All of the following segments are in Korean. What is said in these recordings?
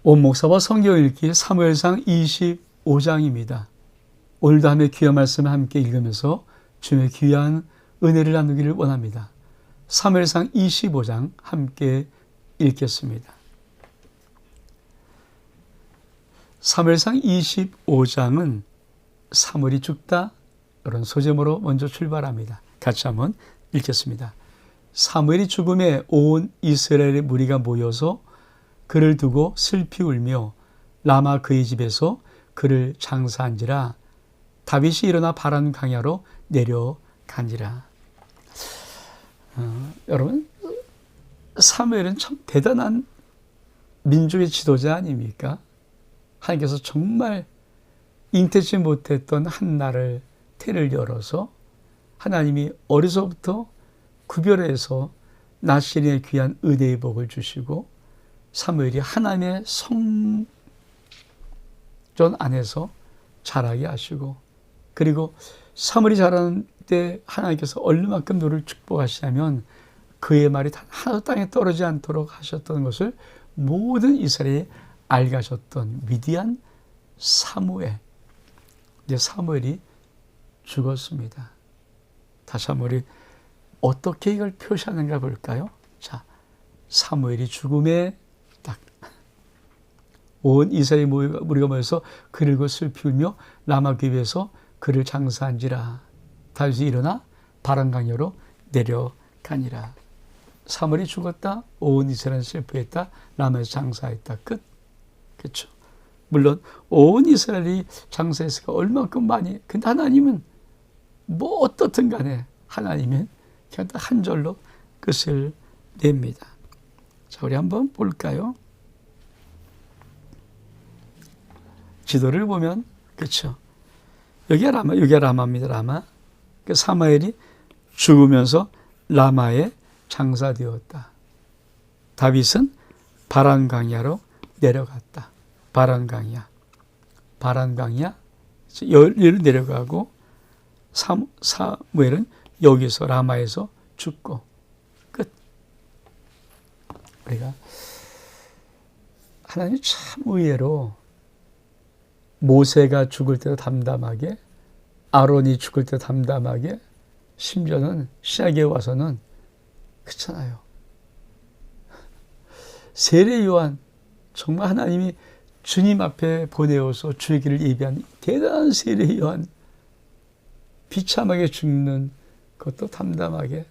온 목사와 성경 읽기 사무엘상 25장입니다. 오늘도 함께 귀한 말씀을 함께 읽으면서 주님의 귀한 은혜를 나누기를 원합니다. 사무엘상 25장 함께 읽겠습니다. 사무엘상 25장은 사무엘이 죽다 이런 소제목으로 먼저 출발합니다. 같이 한번 읽겠습니다. 사무엘이 죽음에 온 이스라엘의 무리가 모여서 그를 두고 슬피 울며 라마 그의 집에서 그를 장사한지라. 다윗이 일어나 바란 강야로 내려간지라. 여러분, 사무엘은 참 대단한 민족의 지도자 아닙니까? 하나님께서 정말 잉태치 못했던 한나를 태를 열어서 하나님이 어려서부터 구별해서 나실인의 귀한 은혜의 복을 주시고 사무엘이 하나님의 성전 안에서 자라게 하시고, 그리고 사무엘이 자라는 때 하나님께서 얼마만큼 너를 축복하시냐면 그의 말이 단 하나도 땅에 떨어지지 않도록 하셨던 것을 모든 이스라엘이 알게 하셨던 위대한 사무엘. 이제 사무엘이 죽었습니다. 다시 사무엘이 어떻게 이걸 표시하는가 볼까요? 자, 사무엘이 죽음에 딱 온 이스라엘 무리가 모여서 그를 고 슬피 울며 라마 기브에서 그를 장사한지라. 다윗이 일어나 바란 강야로 내려가니라. 사무엘이 죽었다. 온 이스라엘은 슬퍼했다. 라마에서 장사했다. 끝. 그렇죠. 물론 온 이스라엘이 장사했으니까 얼마큼 많이. 근데 하나님은 뭐 어떻든 간에 하나님은 그냥 한 절로 끝을 냅니다. 자, 우리 한번 볼까요? 지도를 보면, 그렇죠. 여기가 라마입니다. 라마. 그 사무엘이 죽으면서 라마에 장사되었다. 다윗은 바란 강야로 내려갔다. 바란 강야. 여기로 내려가고 사무엘은 여기서 라마에서 죽고 끝. 우리가 하나님 참 의외로 모세가 죽을 때도 담담하게, 아론이 죽을 때도 담담하게, 심지어는 신약에 와서는 그렇잖아요. 세례 요한, 정말 하나님이 주님 앞에 보내어서 주의 길을 예비한 대단한 세례 요한, 비참하게 죽는 것도 담담하게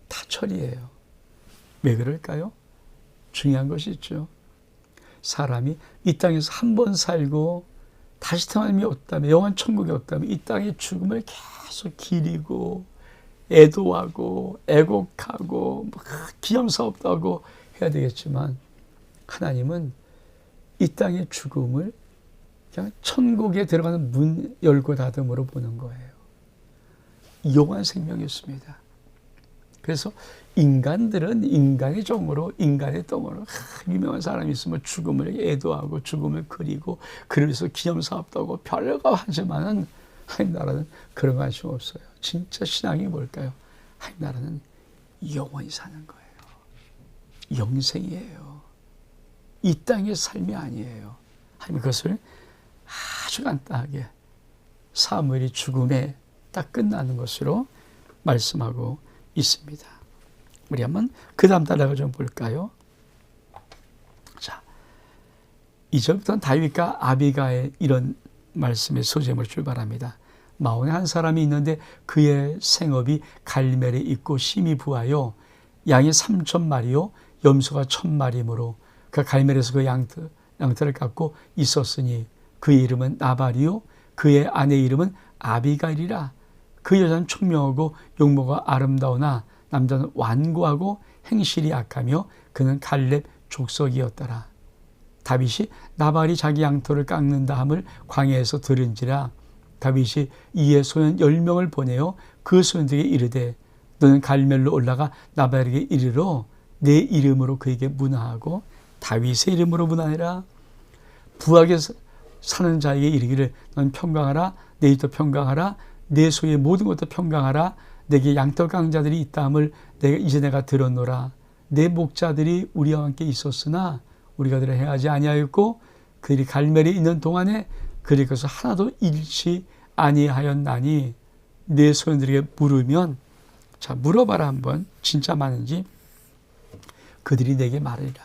다 처리해요. 왜 그럴까요? 중요한 것이 있죠. 사람이 이 땅에서 한 번 살고 다시 태어남이 없다면, 영원 천국이 없다면 이 땅의 죽음을 계속 기리고 애도하고 애곡하고 기념사업도 하고 해야 되겠지만, 하나님은 이 땅의 죽음을 그냥 천국에 들어가는 문 열고 닫음으로 보는 거예요. 영원한 생명이 있습니다. 그래서 인간들은 인간의 정으로, 인간의 똥으로 유명한 사람이 있으면 죽음을 애도하고 죽음을 그리고 그래서 기념사업도 하고 별거 하지만은 하나님 나라는 그런 관심 없어요. 진짜 신앙이 뭘까요? 하나님 나라는 영원히 사는 거예요. 영생이에요. 이 땅의 삶이 아니에요. 하나님 그것을 아주 간단하게 사무엘이 죽음에 딱 끝나는 것으로 말씀하고 있습니다. 우리 한번 그 다음 단락을 좀 볼까요? 자, 2절부터는 다윗과 아비가의 이런 말씀의 소제목을 출발합니다. 마온에 한 사람이 있는데 그의 생업이 갈멜에 있고 심히 부하여 양이 3,000마리요 염소가 1,000마리이므로 그 갈멜에서 그 양털을 갖고 있었으니 그의 이름은 나발이요 그의 아내의 이름은 아비가일이라. 그 여자는 총명하고 용모가 아름다우나 남자는 완고하고 행실이 약하며 그는 갈렙 족속이었더라. 다윗이 나발이 자기 양털을 깎는다 함을 광야에서 들은지라. 다윗이 이에 소년 10명을 보내어 그 소년들에게 이르되 너는 갈멜로 올라가 나발에게 이르러 내 이름으로 그에게 문하하고 다윗의 이름으로 문하해라. 부하게 사는 자에게 이르기를 넌 평강하라. 내 입도 평강하라. 내 소유의 모든 것도 평강하라. 내게 양털 깎는 자들이 있다함을 이제 내가 들었노라. 내 목자들이 우리와 함께 있었으나 우리가 그들을 행하지 아니하였고 그들이 갈멜에 있는 동안에 그들이 것을 하나도 잃지 아니하였나니 내 소년들에게 물으면 자 물어봐라 한번 진짜 많은지 그들이 내게 말하리라.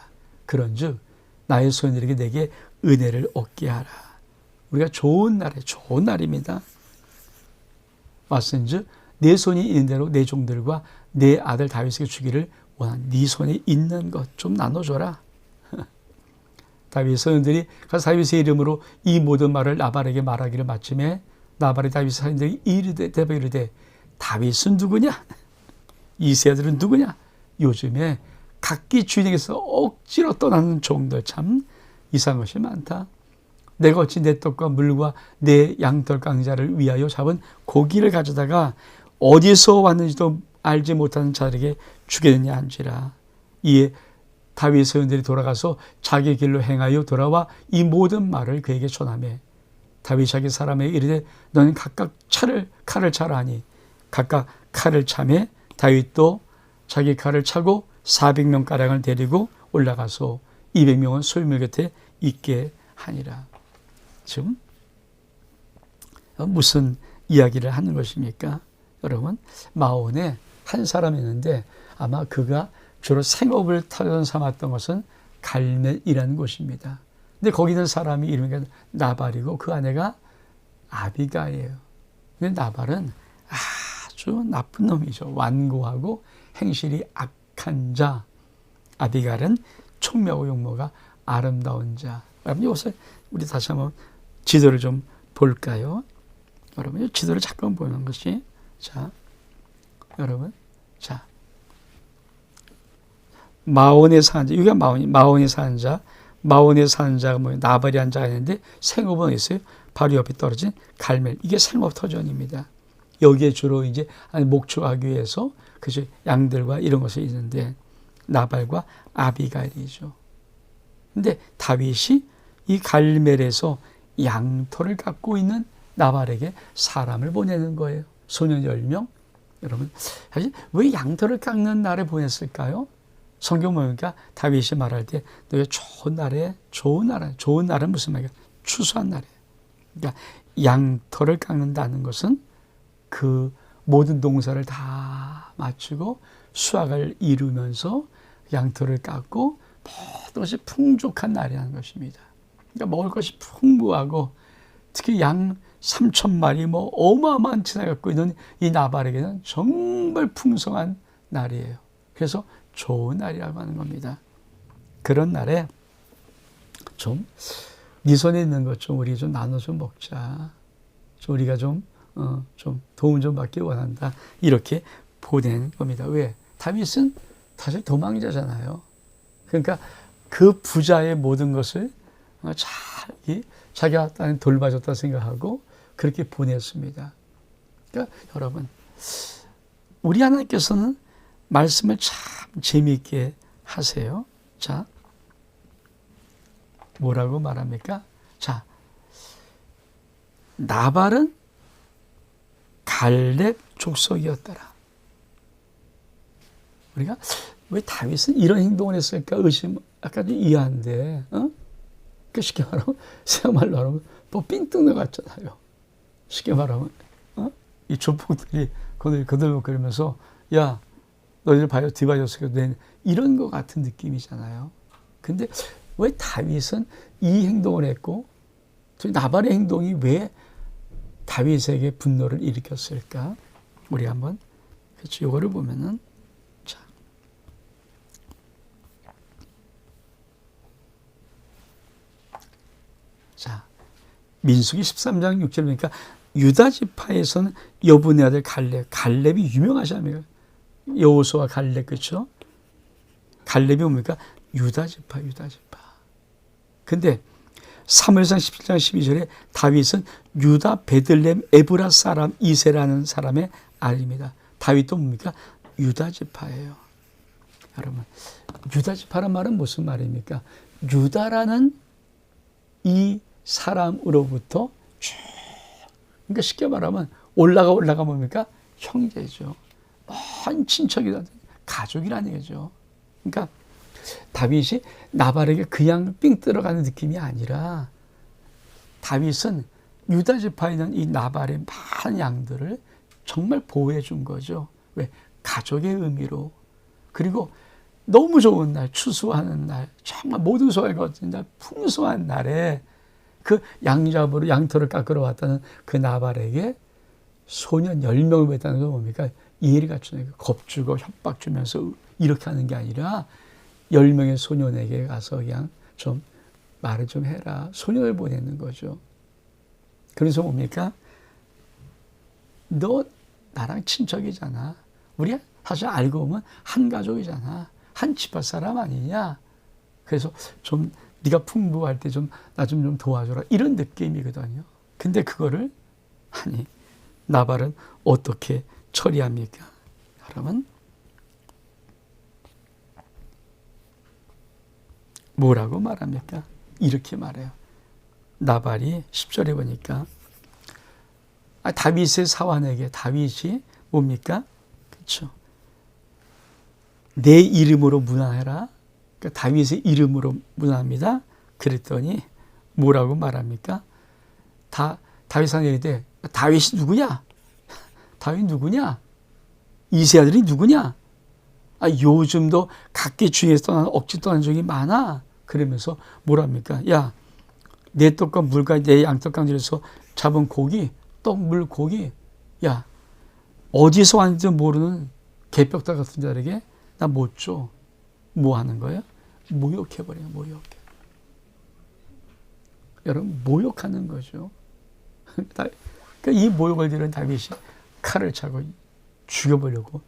그런즉 나의 소년들에게 내게 은혜를 얻게 하라. 우리가 좋은 날입니다. 왔은즉 내 손이 있는 대로 내 종들과 내 아들 다윗에게 주기를 원한 네 손에 있는 것 좀 나눠줘라. 다윗의 소년들이 가서 다윗의 이름으로 이 모든 말을 나발에게 말하기를 마침에 나발이 다윗의 사람들이 이르되 대답 이르되 다윗은 누구냐? 이세 아들은 누구냐? 요즘에 각기 주인에게서 억지로 떠나는 종들 참 이상한 것이 많다. 내가 어찌 내 떡과 물과 내 양털 강자를 위하여 잡은 고기를 가져다가 어디서 왔는지도 알지 못하는 자들에게 주겠느냐 한지라. 이에 다윗의 소년들이 돌아가서 자기 길로 행하여 돌아와 이 모든 말을 그에게 전하매 다윗이 자기 사람에게 이르되 너는 각각 칼을 차라 하니 각각 칼을 차매 다윗도 자기 칼을 차고 400명가량을 데리고 올라가서 200명은 소유물 곁에 있게 하니라. 지금 무슨 이야기를 하는 것입니까? 여러분 마온에 한 사람이 있는데 아마 그가 주로 생업을 터전 삼았던 것은 갈멜이라는 곳입니다. 근데 거기 있는 사람이 이름이 나발이고 그 아내가 아비가예요. 근데 나발은 아주 나쁜 놈이죠. 완고하고 행실이 악한 자. 아비갈은 총명하고 용모가 아름다운 자. 여러분 여기서 우리 다시 한번 지도를 좀 볼까요? 여러분 지도를 잠깐 보는 것이 자 여러분 자 마온에 사는 자 여기가 마온에 사는 자 마온에 사는 자가 뭐예요? 나발이 한 자가 있는데 생업은 어디 있어요? 바로 옆에 떨어진 갈멜 이게 생업 터전입니다. 여기에 주로 이제 목축하기 위해서 그죠 양들과 이런 것이 있는데 나발과 아비가일이죠. 근데 다윗이 이 갈멜에서 양털을 갖고 있는 나발에게 사람을 보내는 거예요. 소년 10명. 여러분 사실 왜 양털을 깎는 날에 보냈을까요? 성경 보니까 다윗이 말할 때 너희 좋은 날은 무슨 말이야? 추수한 날이에요. 그러니까 양털을 깎는다는 것은 그 모든 농사를 다 마치고 수확을 이루면서 양털을 깎고 모든 것이 풍족한 날이라는 것입니다. 그러니까 먹을 것이 풍부하고 특히 양 3,000마리 어마어마한 친을 갖고 있는 이 나발에게는 정말 풍성한 날이에요. 그래서 좋은 날이라고 하는 겁니다. 그런 날에 좀 네 손에 있는 것 좀 우리 좀 나눠 좀 먹자. 우리가 좀 도움 좀 받기 원한다. 이렇게 보낸 겁니다. 왜? 다윗은 사실 도망자잖아요. 그러니까 그 부자의 모든 것을 자기가 돌봐줬다 생각하고 그렇게 보냈습니다. 그러니까 여러분 우리 하나님께서는 말씀을 참 재미있게 하세요. 자, 뭐라고 말합니까? 자, 나발은 갈렙 족속이었더라. 우리가 왜 다윗은 이런 행동을 했을까 아까 좀 이해한데, 그 쉽게 말하면 생각말로 하면 또 삥 뜯는 것 같잖아요. 쉽게 말하면 이 조폭들이 거들거리면서 야 너희들 봐요 뒤바졌어 이런 것 같은 느낌이잖아요. 근데 왜 다윗은 이 행동을 했고 나발의 행동이 왜 다윗에게 분노를 일으켰을까? 우리 한번 그렇죠. 이거를 보면은 자 민수기 13장 6절 보니까 유다 지파에서는 여분의 아들 갈렙이 유명하잖아요. 여호수아 갈렙 그렇죠? 갈렙이 뭡니까? 유다 지파. 근데 사무엘상 17장 12절에 다윗은 유다 베들레헴 에브라 사람 이세라는 사람의 아들입니다. 다윗도 뭡니까? 유다 지파예요. 여러분 유다 지파란 말은 무슨 말입니까? 유다라는 이 사람으로부터 쭉 그러니까 쉽게 말하면 올라가 뭡니까? 형제죠. 먼 친척이다. 가족이라는 얘기죠. 그러니까 다윗이 나발에게 그냥 삥 들어가는 느낌이 아니라 다윗은 유다 지파에 있는 이 나발의 많은 양들을 정말 보호해 준 거죠. 왜? 가족의 의미로. 그리고 너무 좋은 날, 추수하는 날, 정말 모든 소원을 거친 날, 풍성한 날에 그 양잡으로 양털을 깎으러 왔다는 그 나발에게 소년 10명을 보냈다는 건 뭡니까? 이해를 갖추는 겁주고 협박 주면서 이렇게 하는 게 아니라 10명의 소년에게 가서 그냥 좀 말을 좀 해라. 소년을 보내는 거죠. 그래서 뭡니까? 너 나랑 친척이잖아. 우리 사실 알고 보면 한 가족이잖아. 한 집안 사람 아니냐. 그래서 좀 네가 풍부할 때 좀 나 좀 도와줘라. 이런 느낌이거든요. 근데 그거를 아니 나발은 어떻게 처리합니까? 여러분 뭐라고 말합니까? 이렇게 말해요. 나발이 10절에 보니까 다윗의 사환에게 다윗이 뭡니까? 그렇죠. 내 이름으로 문안해라. 그러니까 다윗의 이름으로 문안합니다. 그랬더니 뭐라고 말합니까? 다윗한테 이르되 다윗이 누구냐? 다윗 누구냐? 이세 아들이 누구냐? 요즘도 각기 주위에서 떠나는 억지 떠난 적이 많아. 그러면서 뭐랍니까? 야, 내 떡과 물과 내 양떡강들에서 잡은 고기, 떡, 물, 고기. 야, 어디서 왔는지 모르는 개벽다 같은 자에게 나 못 줘. 뭐 하는 거예요? 모욕해버려요. 모욕해. 여러분 모욕하는 거죠. 그러니까 이 모욕을 들은 다윗이 칼을 차고 죽여보려고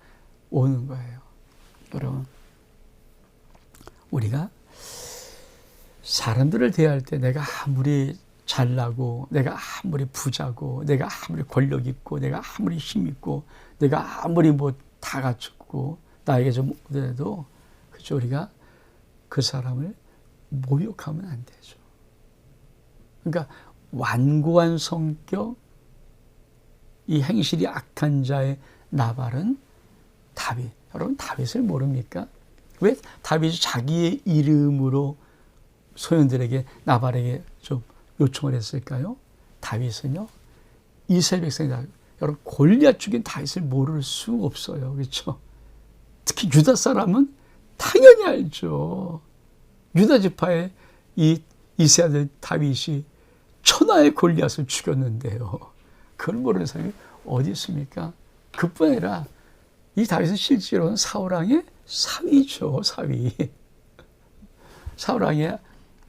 오는 거예요. 여러분 우리가 사람들을 대할 때 내가 아무리 잘나고 내가 아무리 부자고 내가 아무리 권력 있고 내가 아무리 힘 있고 내가 아무리 뭐 다 갖추고 나에게 좀 오더라도 그죠? 우리가 그 사람을 모욕하면 안 되죠. 그러니까 완고한 성격, 이 행실이 악한 자의 나발은 다윗. 여러분 다윗을 모릅니까? 왜 다윗이 자기의 이름으로 소년들에게 나발에게 좀 요청을 했을까요? 다윗은요 이스라엘 백성이다. 여러분 골리앗 죽인 다윗을 모를 수 없어요. 그렇죠? 특히 유다 사람은 당연히 알죠. 유다 지파의 이 이세 아들 다윗이 천하의 골리앗을 죽였는데요. 그걸 모르는 사람이 어디 있습니까? 그뿐 아니라 이 다윗은 실제로는 사울왕의 사위죠. 사위. 사울왕의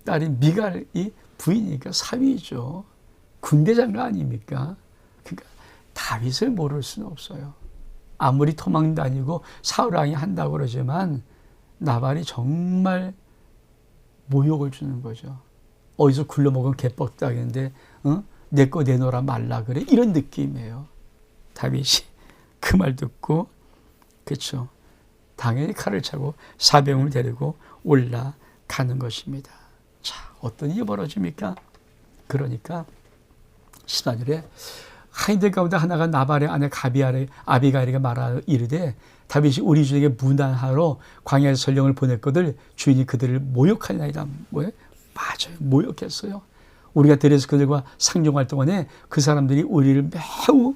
딸이 미갈이 부인이니까 사위죠. 군대장관 아닙니까? 그러니까 다윗을 모를 수는 없어요. 아무리 도망 다니고 사울왕이 한다고 그러지만 나발이 정말 모욕을 주는 거죠. 어디서 굴러먹은 개뻑딱인데 내 거 내놓으라 말라 그래. 이런 느낌이에요. 다윗이 그 말 듣고 그렇죠. 당연히 칼을 차고 사병을 데리고 올라가는 것입니다. 자, 어떤 일이 벌어집니까? 그러니까 14절에 하인들 가운데 하나가 나발의 아내 아비가일에게 말하여 이르되 다윗이 우리 주에게 문안하러 광야에 전령을 보냈거늘 주인이 그들을 모욕하리나이다. 뭐예요? 맞아요. 모욕했어요. 우리가 들에서 그들과 상종할 동안에 그 사람들이 우리를 매우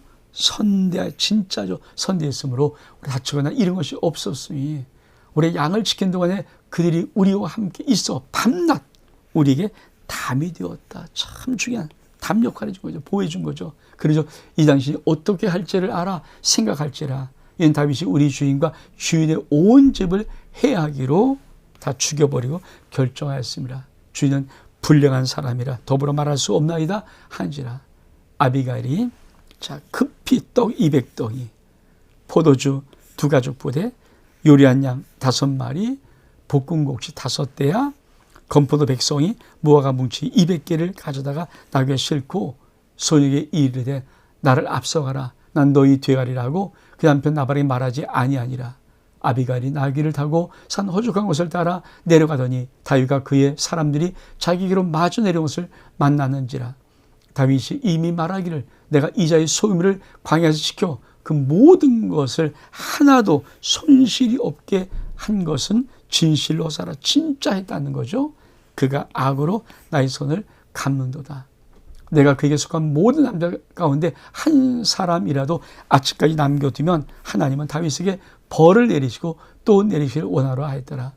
진짜죠. 선대했으므로 우리 다투거나 이런 것이 없었으니 우리 양을 지킨 동안에 그들이 우리와 함께 있어 밤낮 우리에게 담이 되었다. 참 중요한 담 역할을 해준 거죠. 보호해준 거죠. 그래서 이 당시 어떻게 할지를 알아 생각할지라. 이는 다윗이 우리 주인과 주인의 온 집을 해하기로 다 죽여버리고 결정하였습니다. 주인은 불량한 사람이라 더불어 말할 수 없나이다 한지라. 아비가일이 자 급히 떡 200덩이 포도주 2가죽 부대 요리한 양 5마리 볶은 곡식 5대야 건포도 백송이 무화과 뭉치 200개를 가져다가 나귀에 싣고 소녀에게 이르되 나를 앞서가라. 난 너희 뒤에 가리라 하고 그 남편 나발에게 말하지 아니하니라. 아비가일이 나귀를 타고 산 허죽한 곳을 따라 내려가더니 다윗과 그의 사람들이 자기에게로 마주 내려온 것을 만났는지라. 다윗이 이미 말하기를 내가 이자의 소유물을 광야에서 지켜 그 모든 것을 하나도 손실이 없게 한 것은 진실로 살아. 진짜 했다는 거죠. 그가 악으로 나의 손을 갚는도다. 내가 그에게 속한 모든 남자 가운데 한 사람이라도 아직까지 남겨두면 하나님은 다윗에게 벌을 내리시고 또 내리시기를 원하러 하였더라.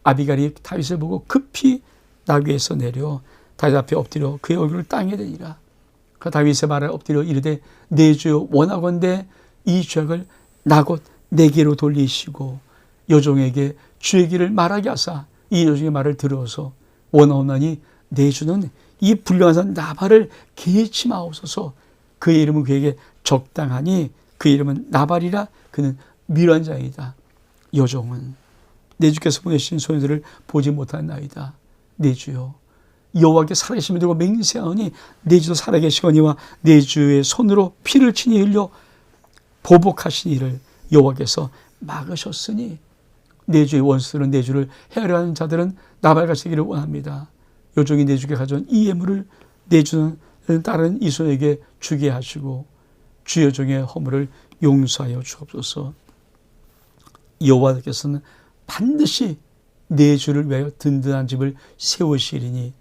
아비갈이 다윗을 보고 급히 나귀에서 내려 다윗 앞에 엎드려 그의 얼굴을 땅에 대니라. 그 다윗의 말에 엎드려 이르되 내 주여 원하건대 이 죄악을 나 곧 내게로 돌리시고 여종에게 주의 길을 말하게 하사 이 여종의 말을 들어서 원하오나니 내 주는 이 불량한 산 나발을 개의치 마옵소서. 그의 이름은 그에게 적당하니 그의 이름은 나발이라 그는 밀한 자이다. 여종은 내 주께서 보내신 소녀들을 보지 못하나이다. 내 주여 여호와께 살아계심을 두고 맹세하오니 내 주도 살아계시거니와 내 주의 손으로 피를 친히 흘려 보복하신 이를 여호와께서 막으셨으니 내 주의 원수들은 내 주를 헤아려 하는 자들은 나발같이 되기를 원합니다. 여종이 내 주께 가져온 이 예물을 내 주는 다른 이손에게 주게 하시고 주 여종의 허물을 용서하여 주옵소서. 여호와께서는 반드시 내 주를 위하여 든든한 집을 세우시리니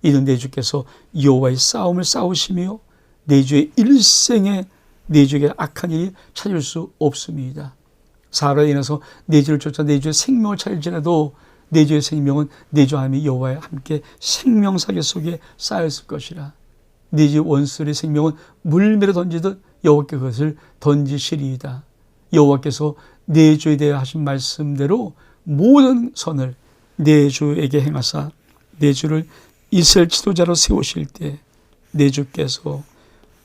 이는 내 주께서 여호와의 싸움을 싸우시며 내 주의 일생에 내 주에게 악한 일이 찾을 수 없습니다. 사람에 인해서 내 주를 쫓아 내 주의 생명을 찾을지라도 내 주의 생명은 내 주 하나님 여호와와 함께 생명사계 속에 쌓였을 것이라. 내 주의 원수의 생명은 물매로 던지듯 여호와께 그것을 던지시리이다. 여호와께서 내 주에 대해 하신 말씀대로 모든 선을 내 주에게 행하사 내 주를 이스라엘 지도자로 세우실 때 내 주께서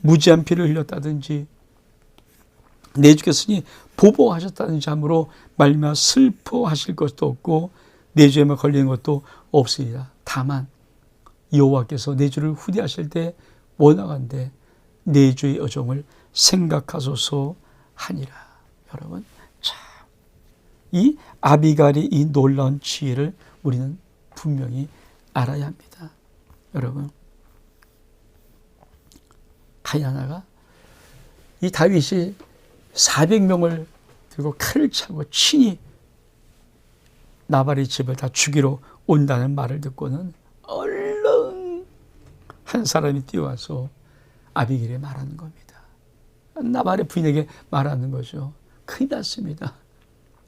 무지한 피를 흘렸다든지 내 주께서 보복하셨다든지 함으로 말미암아 슬퍼하실 것도 없고 내 주에만 걸리는 것도 없으리라. 다만 여호와께서 내 주를 후대하실 때 원하건대 내 주의 여종을 생각하소서 하니라. 여러분, 참, 이 아비갈이 이 놀라운 지혜를 우리는 분명히 알아야 합니다. 여러분, 하야나가 이 다윗이 400명을 들고 칼을 차고 친히 나발의 집을 다 죽이러 온다는 말을 듣고는 얼른 한 사람이 뛰어와서 아비갈에 말하는 겁니다. 나발의 부인에게 말하는 거죠. 큰일 났습니다.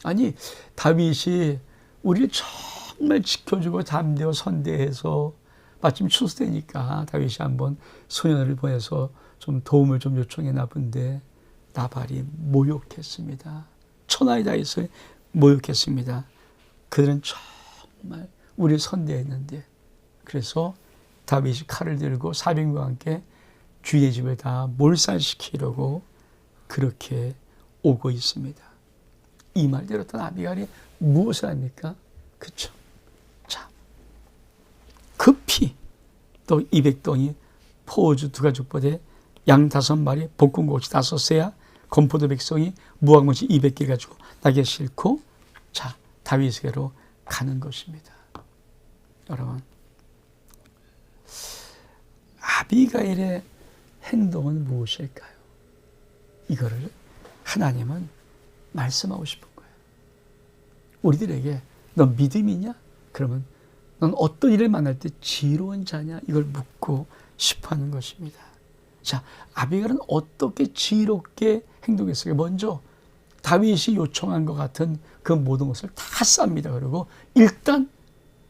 아니, 다윗이 우리를 정말 지켜주고 담대어 선대해서 마침 추수 때니까 다윗이 한번 소년을 보내서 좀 도움을 좀 요청했나 본데 나발이 모욕했습니다. 천하의 다윗을 모욕했습니다. 그들은 정말 우리를 선대했는데, 그래서 다윗이 칼을 들고 400명과 함께 주의 집을 다 몰살시키려고 그렇게 오고 있습니다. 이 말 들었던 아비갈이 무엇을 합니까? 그렇죠. 자, 급히 또 200덩이 포우주 2가죽보대 양 5마리 볶음고기 5세야 건포도 백성이 무화과餅 200개 가지고 나귀에 싣고 자 다윗에게로 가는 것입니다. 여러분, 아비가일의 행동은 무엇일까요? 이거를 하나님은 말씀하고 싶은 거예요. 우리들에게 너 믿음이 있냐? 그러면 넌 어떤 일을 만날 때 지혜로운 자냐? 이걸 묻고 싶어하는 것입니다. 자, 아비갈은 어떻게 지혜롭게 행동했을까요? 먼저 다윗이 요청한 것 같은 그 모든 것을 다 쌉니다. 그리고 일단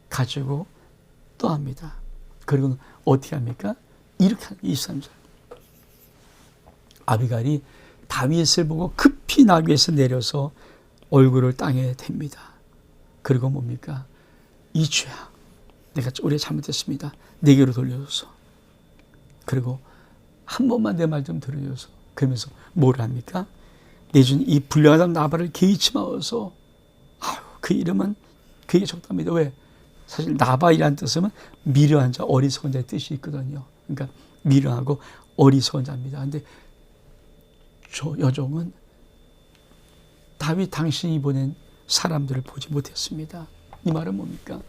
가지고 또 합니다. 그리고 어떻게 합니까? 이렇게 합니다. 23절. 아비갈이 다윗을 보고 급히 나귀에서 내려서 얼굴을 땅에 댑니다. 그리고 뭡니까? 이 죄야, 내가 우리가 잘못했습니다. 내게로 돌려줘서. 그리고 한 번만 내 말 좀 들어줘서. 그러면서 뭘 합니까? 내준 이 불량한 나발을 개의치 마어서, 그 이름은 그게 적답니다. 왜? 사실 나발이라는 뜻은 미련한 자, 어리석은 자의 뜻이 있거든요. 그러니까 미련하고 어리석은 자입니다. 근데 저 여종은 다윗 당신이 보낸 사람들을 보지 못했습니다. 이 말은 뭡니까?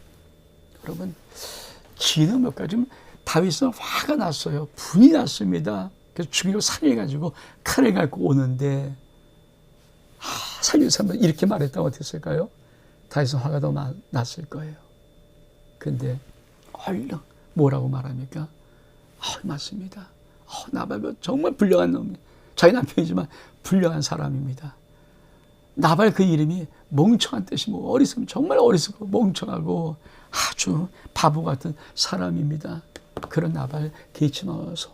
여러분, 지혜는 몇 가지 다윗은 화가 났어요. 분이 났습니다. 그래서 죽이고 살해가지고 칼을 갖고 오는데 살린 사람들 이렇게 말했다고 어땠을까요? 다윗은 화가 더 났을 거예요. 근데 얼른 뭐라고 말합니까? 맞습니다. 나발 정말 불량한 놈이에요. 자기 남편이지만 불량한 사람입니다. 나발 그 이름이 멍청한 뜻이 어리석음, 정말 어리석고 멍청하고 아주 바보 같은 사람입니다. 그런 나발 개치 마서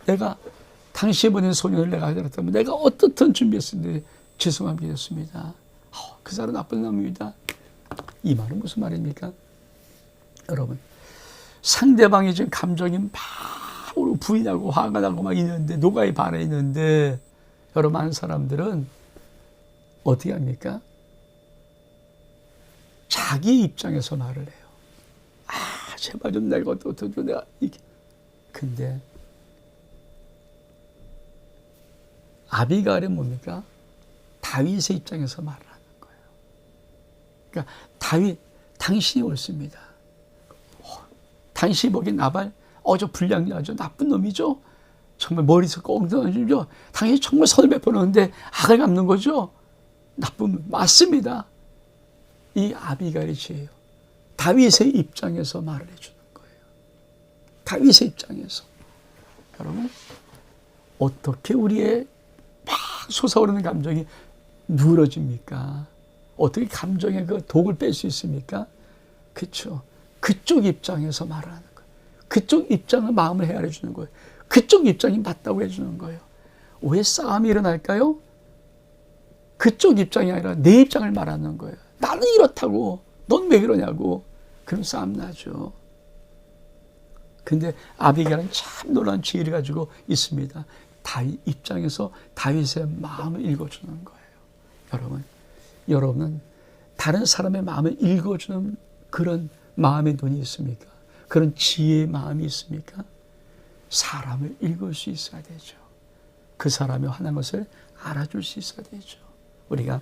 내가 당시에 보낸 소년을 내가 알았다면 내가 어떻든 준비했는데 죄송하게 됐습니다. 그 사람 나쁜 놈입니다. 이 말은 무슨 말입니까? 여러분, 상대방이 지금 감정이 막 부인하고 화가 나고 막 있는데, 노가에 반해 있는데, 여러분, 많은 사람들은 어떻게 합니까? 자기 입장에서 말을 해요. 제발 좀 내가 어떻게 내가 이게. 근데 아비가일은 뭡니까? 다윗의 입장에서 말을 하는 거예요. 그러니까 다윗, 당신이 옳습니다. 당신이 보기엔 나발, 저 불량자죠, 나쁜 놈이죠. 정말 머리에서 꽁덩이죠. 당신이 정말 선을 베풀었는데 악을 갚는 거죠. 나쁜, 맞습니다. 이 아비가일의 죄예요. 다윗의 입장에서 말을 해주는 거예요. 다윗의 입장에서. 여러분, 어떻게 우리의 막 솟아오르는 감정이 누그러집니까? 어떻게 감정의 그 독을 뺄 수 있습니까? 그렇죠. 그쪽 입장에서 말을 하는 거예요. 그쪽 입장을 마음을 헤아려 주는 거예요. 그쪽 입장이 맞다고 해주는 거예요. 왜 싸움이 일어날까요? 그쪽 입장이 아니라 내 입장을 말하는 거예요. 나는 이렇다고, 넌 왜 그러냐고. 그럼 싸움 나죠. 근데 아비가일은 참 놀라운 지혜를 가지고 있습니다. 다윗 입장에서 다윗의 마음을 읽어주는 거예요. 여러분은 다른 사람의 마음을 읽어주는 그런 마음의 눈이 있습니까? 그런 지혜의 마음이 있습니까? 사람을 읽을 수 있어야 되죠. 그 사람이 화난 것을 알아줄 수 있어야 되죠. 우리가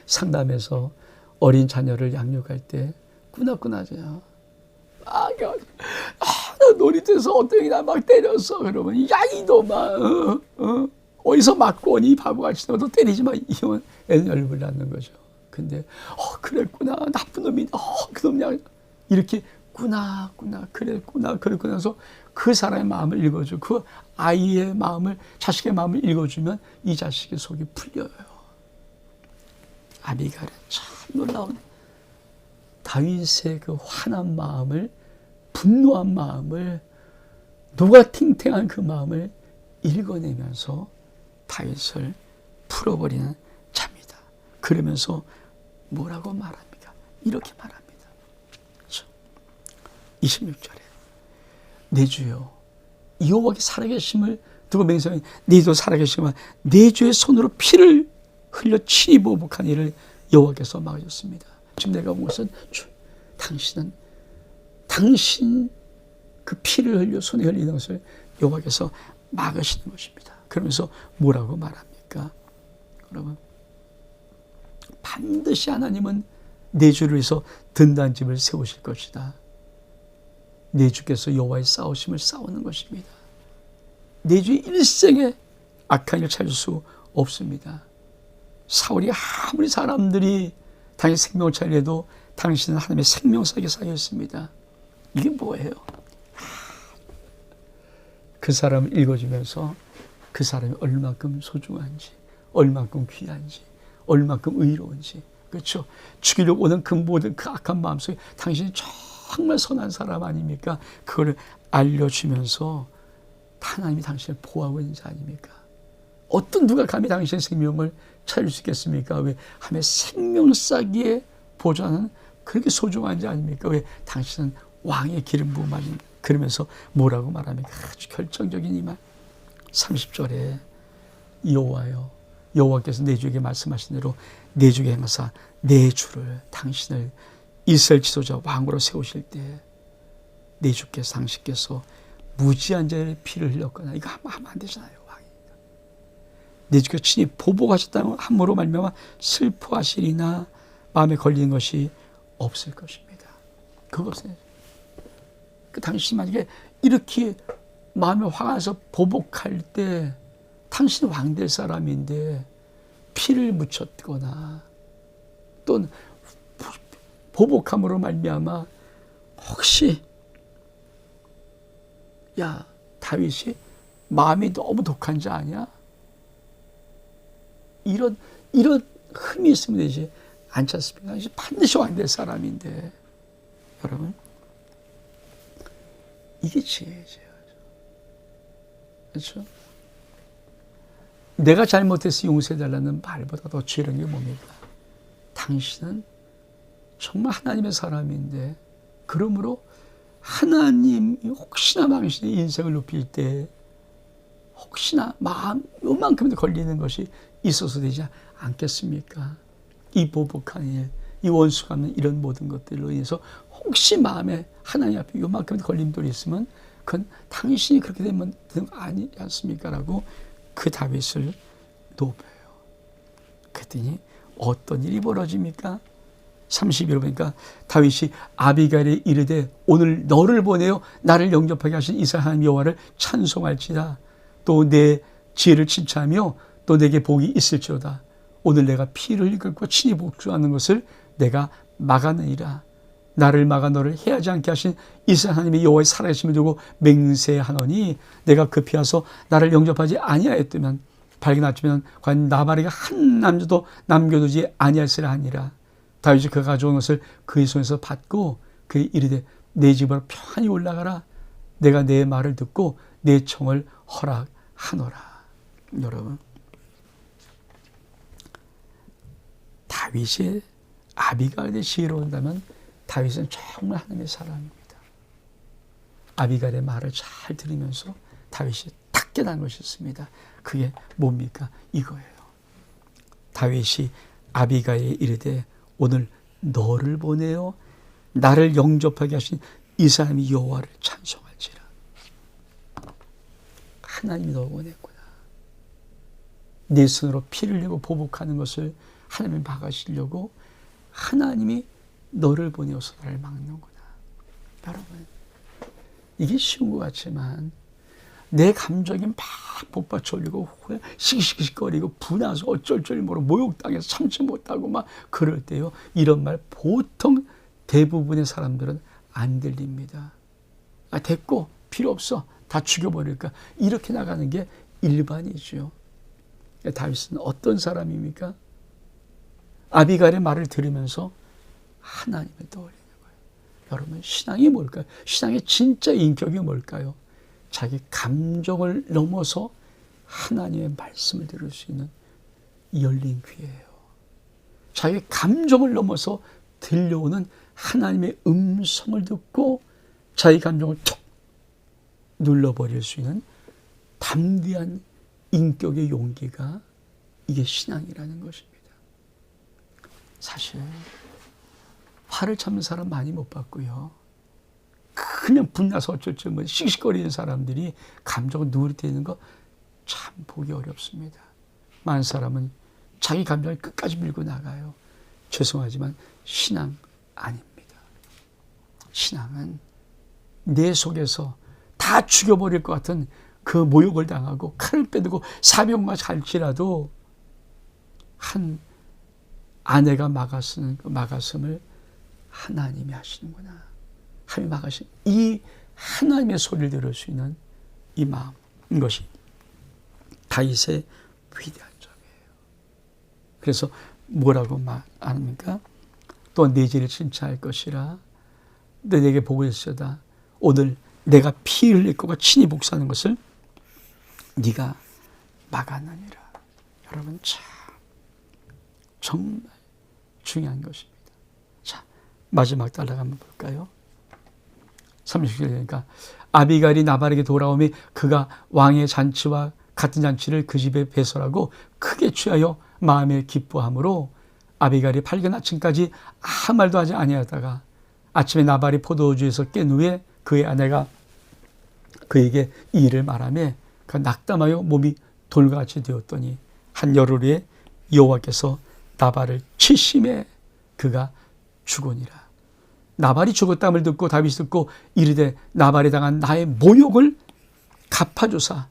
상담에서 어린 자녀를 양육할 때 꾸나꾸나죠. 나 놀이터에서 어떤 애가 막 때렸어. 그러면 야 이놈아, 어디서 맞고 오니 바보같이 너 때리지 마. 이건 애는 열불 낳는 거죠. 근데 그랬구나, 나쁜 놈이다. 그놈이야. 이렇게 그랬구나 해서 그 사람의 마음을 읽어줘. 그 아이의 마음을, 자식의 마음을 읽어주면 이 자식의 속이 풀려요. 아비가일은 참 놀라운 다윗의 그 화난 마음을, 분노한 마음을, 누가 팅팅한 그 마음을 읽어내면서 다윗을 풀어버리는 자입니다. 그러면서 뭐라고 말합니까? 이렇게 말합니다. 26절에 내 주여 여호와께 살아계심을 두고 맹세하니 네 주 살아계시면 내 주의 손으로 피를 흘려 친히 보복한 일을 여호와께서 막으셨습니다. 지금 내가 본 것은 당신 그 피를 흘려 손에 흘리는 것을 여호와께서 막으시는 것입니다. 그러면서 뭐라고 말합니까? 여러분, 반드시 하나님은 내 주를 위해서 든든한 집을 세우실 것이다. 내 주께서 여호와의 싸우심을 싸우는 것입니다. 내 주의 일생에 악한 일을 찾을 수 없습니다. 사울이 아무리 사람들이 당신 생명을 차려도 당신은 하나님의 생명석에 쌓여 있습니다. 이게 뭐예요? 그 사람을 읽어주면서 그 사람이 얼만큼 소중한지, 얼만큼 귀한지, 얼만큼 의로운지, 그렇죠? 죽이려고 오는 그 모든 그 악한 마음속에 당신이 정말 선한 사람 아닙니까? 그걸 알려주면서 하나님이 당신을 보호하고 있는 자 아닙니까? 어떤 누가 감히 당신의 생명을 찾을 수 있겠습니까? 왜 하나님의 생명싸기에 보좌는 그렇게 소중한 자 아닙니까? 왜 당신은 왕의 기름 부음 아닌, 그러면서 뭐라고 말합니까? 아주 결정적인 이 말. 30절에 여호와여, 여호와께서 내 주에게 말씀하신 대로 내 주에게 행하사 내 주를, 당신을 이스라엘 지도자 왕으로 세우실 때 내 주께서, 당신께서 무지한 자의 피를 흘렸거나 이거 하면 안 되잖아요. 왕이니까. 내 주께서 친히 보복하셨다면 함으로 말미암아 슬퍼하시리나 마음에 걸리는 것이 없을 것입니다. 그것은 당신이 만약에 이렇게 마음에 화가 나서 보복할 때 당신은 왕 될 사람인데 피를 묻혔거나 어떤 보복함으로 말미암아 혹시 야 다윗이 마음이 너무 독한 자 아니야? 이런 흠이 있으면 되지 않지 않습니까? 반드시 왕될 사람인데 여러분 이게 지혜죠. 그렇죠? 내가 잘못해서 용서해달라는 말보다 더 지혜로운 게 뭡니까? 당신은 정말 하나님의 사람인데 그러므로 하나님이 혹시나 당신의 인생을 높일 때 혹시나 요만큼도 걸리는 것이 있어서 되지 않겠습니까? 이 보복한 일, 이 원수 갚는 이런 모든 것들로 인해서 혹시 마음에 하나님 앞에 요만큼도 걸림돌이 있으면 그건 당신이 그렇게 되면 아니지 않습니까? 라고 그 다윗을 높여요. 그랬더니 어떤 일이 벌어집니까? 31절 보니까 다윗이 아비가일에 이르되 오늘 너를 보내어 나를 영접하게 하신 이스라엘 하나님 여호와를 찬송할지다. 또 내 지혜를 칭찬하며 또 내게 복이 있을지로다. 오늘 내가 피를 흘리고 친히 복수하는 것을 내가 막아내리라. 나를 막아 너를 해하지 않게 하신 이스라엘 하나님의 여호와의 살아계심을 두고 맹세하노니 내가 급히 와서 나를 영접하지 아니하였다면 밝은 아침에는 과연 나발에게 한 남자도 남겨두지 아니하였으라 하니라. 다윗이 그가 가져온 것을 그의 손에서 받고 그의 이르되 내 집으로 편히 올라가라. 내가 내 말을 듣고 내 청을 허락하노라. 여러분 다윗이 아비가일의 지혜로 온다면 다윗은 정말 하나님의 사람입니다. 아비가일의 말을 잘 들으면서 다윗이 딱 깨달은 것이 있습니다. 그게 뭡니까? 이거예요. 다윗이 아비가일에 이르되 오늘 너를 보내어 나를 영접하게 하신 이스라엘 여호와를 찬송할지라. 하나님이 너 보냈구나. 네 손으로 피를 내고 보복하는 것을 하나님이 막으시려고 하나님이 너를 보내어서 나를 막는구나. 여러분 이게 쉬운 것 같지만 내 감정이 막 복받쳐올리고 씩씩거리고 분해서 어쩔 줄 모르고 모욕당해서 참지 못하고 막 그럴 때요. 이런 말 보통 대부분의 사람들은 안 들립니다. 됐고 필요 없어. 다 죽여버릴까. 이렇게 나가는 게 일반이죠. 다윗은 어떤 사람입니까? 아비가일의 말을 들으면서 하나님을 떠올리는 거예요. 여러분 신앙이 뭘까요? 신앙의 진짜 인격이 뭘까요? 자기 감정을 넘어서 하나님의 말씀을 들을 수 있는 열린 귀예요. 자기 감정을 넘어서 들려오는 하나님의 음성을 듣고 자기 감정을 툭 눌러버릴 수 있는 담대한 인격의 용기가 이게 신앙이라는 것입니다. 사실 화를 참는 사람 많이 못 봤고요. 그냥 분나서 어쩔 줄 모르고 씩씩거리는 사람들이 감정을 누르뜨리는 거 참 보기 어렵습니다. 많은 사람은 자기 감정을 끝까지 밀고 나가요. 죄송하지만 신앙 아닙니다. 신앙은 내 속에서 다 죽여버릴 것 같은 그 모욕을 당하고 칼을 빼들고 사병과 갈지라도 한 아내가 막아쓰는 그 막았음을 하나님이 하시는구나. 하나님이 막으신 이 하나님의 소리를 들을 수 있는 이 마음, 이것이 다윗의 위대한 점이에요. 그래서 뭐라고 말합니까? 또 내 죄를 칭찬할 것이라. 내게 복을 있으다. 오늘 내가 피 흘릴 거고 친히 복수하는 것을 네가 막아내리라. 여러분 참 정말 중요한 것입니다. 자, 마지막 단락 한번 볼까요? 30절 되니까 아비가일이 나발에게 돌아오며 그가 왕의 잔치와 같은 잔치를 그 집에 배설하고 크게 취하여 마음에 기뻐함으로 아비가일이 밝은 아침까지 아무 말도 하지 아니하다가 아침에 나발이 포도주에서 깬 후에 그의 아내가 그에게 이 일을 말하며 그 낙담하여 몸이 돌같이 되었더니 한 열흘 후에 여호와께서 나발을 치심해 그가 죽으니라. 나발이 죽었다함을 듣고 다윗이 듣고 이르되 나발에 당한 나의 모욕을 갚아주사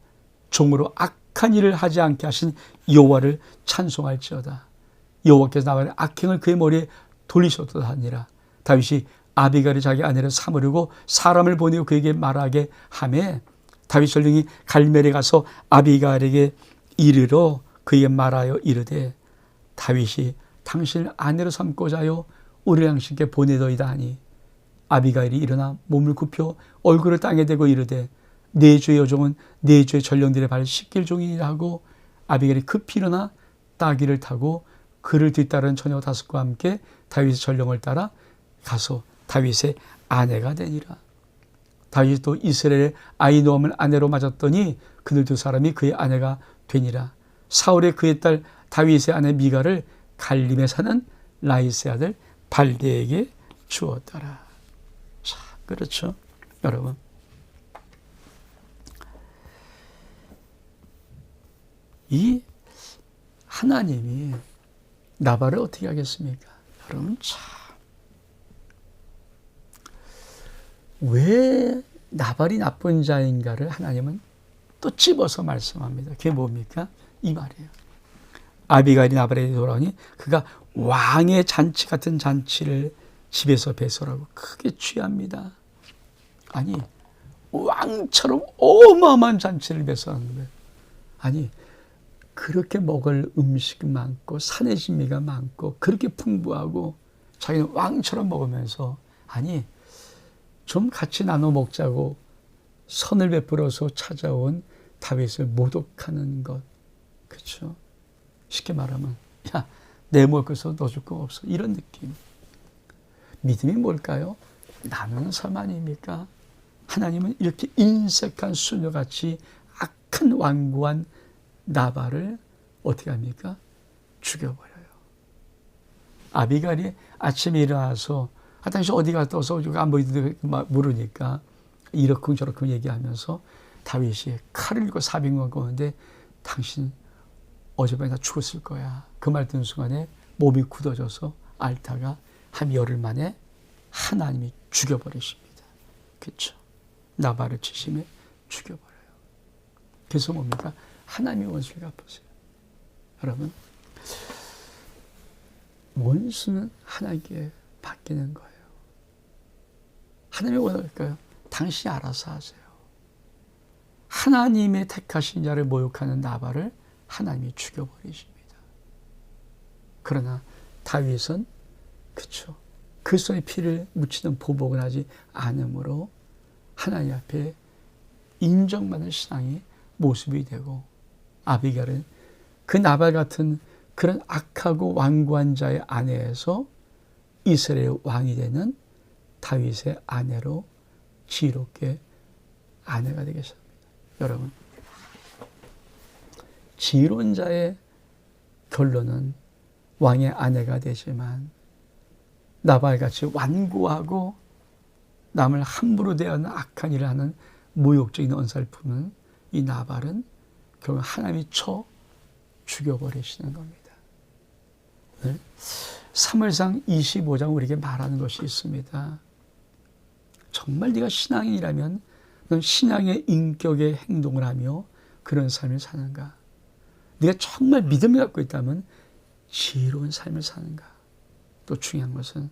종으로 악한 일을 하지 않게 하신 여호와를 찬송할지어다. 여호와께서 나발의 악행을 그의 머리에 돌리셨도다 하니라. 다윗이 아비가일이 자기 아내를 삼으려고 사람을 보내어 그에게 말하게 하매 다윗 전령이 갈멜에 가서 아비가일에게 이르러 그에게 말하여 이르되 다윗이 당신을 아내로 삼고자 하여 우리 당신께 보내더이다 하니 아비가일이 일어나 몸을 굽혀 얼굴을 땅에 대고 이르되 내 주의 여종은 내 주의 전령들의 발을 씻길 종이라 하고 아비가일이 급히 일어나 따귀를 타고 그를 뒤따르는 처녀 5과 함께 다윗의 전령을 따라 가서 다윗의 아내가 되니라. 다윗이 또 이스라엘의 아히노암을 아내로 맞았더니 그들 두 사람이 그의 아내가 되니라. 사울의 그의 딸 다윗의 아내 미가를 갈림에 사는 라이스의 아들 발데에게 주었더라. 자, 그렇죠, 여러분. 이 하나님이 나발을 어떻게 하겠습니까? 여러분, 참. 왜 나발이 나쁜 자인가를 하나님은 또 집어서 말씀합니다. 그게 뭡니까? 이 말이에요. 아비가일이 나발에게 돌아오니 그가 왕의 잔치 같은 잔치를 집에서 배설하고 크게 취합니다. 아니, 왕처럼 어마어마한 잔치를 배설하는 거예요. 아니, 그렇게 먹을 음식이 많고 산의 진미가 많고 그렇게 풍부하고 자기는 왕처럼 먹으면서 아니 좀 같이 나눠 먹자고 선을 베풀어서 찾아온 다윗을 모독하는 것. 그렇죠? 쉽게 말하면 야, 내 먹을 것을 너 줄 거 없어. 이런 느낌. 믿음이 뭘까요? 나누는 삶 아닙니까? 하나님은 이렇게 인색한 수녀같이 악한 완고한 나발을 어떻게 합니까? 죽여버려요. 아비가일이 아침에 일어나서 당신 어디 갔다 와서 안 보이던데 물으니까 이렇쿵 저렇쿵 얘기하면서 다윗이 칼을 들고 사병을 거는데 당신 어젯밤에 다 죽었을 거야. 그 말 듣는 순간에 몸이 굳어져서 앓다가 한 열흘 만에 하나님이 죽여버리십니다. 그렇죠? 나발을 치심에 죽여버려요. 그래서 뭡니까? 하나님의 원수를 갚으세요. 여러분, 원수는 하나님께 바뀌는 거예요. 하나님이 원할까요? 당신이 알아서 하세요. 하나님의 택하신 자를 모욕하는 나발을 하나님이 죽여버리십니다. 그러나 다윗은 그렇죠. 그리스도의 피를 묻히는 보복을 하지 않으므로 하나님 앞에 인정받는 신앙이 모습이 되고 아비가일은 그 나발 같은 그런 악하고 완고한 자의 아내에서 이스라엘 왕이 되는 다윗의 아내로 지혜롭게 아내가 되게 하십니다. 여러분, 지혜로운 자의 결론은 왕의 아내가 되지만 나발같이 완고하고 남을 함부로 대하는 악한 일을 하는 모욕적인 언살품은 이 나발은 결국 하나님이 쳐 죽여버리시는 겁니다. 네? 사무엘상 25장 우리에게 말하는 것이 있습니다. 정말 네가 신앙인이라면 넌 신앙의 인격의 행동을 하며 그런 삶을 사는가? 네가 정말 믿음을 갖고 있다면 지혜로운 삶을 사는가? 또 중요한 것은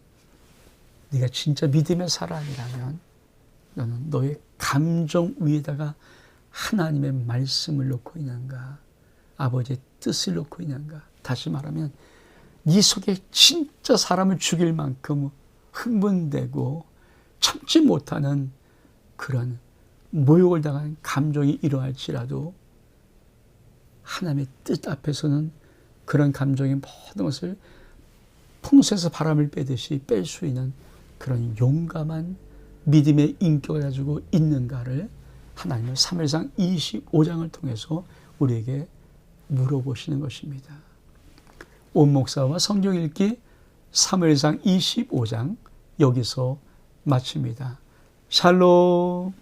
네가 진짜 믿음의 사람이라면 너는 너의 감정 위에다가 하나님의 말씀을 놓고 있는가? 아버지의 뜻을 놓고 있는가? 다시 말하면 네 속에 진짜 사람을 죽일 만큼 흥분되고 참지 못하는 그런 모욕을 당한 감정이 이러할지라도 하나님의 뜻 앞에서는 그런 감정의 모든 것을 풍수에서 바람을 빼듯이 뺄 수 있는 그런 용감한 믿음의 인격을 가지고 있는가를 하나님은 사무엘상 25장을 통해서 우리에게 물어보시는 것입니다. 온 목사와 성경 읽기 사무엘상 25장 여기서 마칩니다. 샬롬.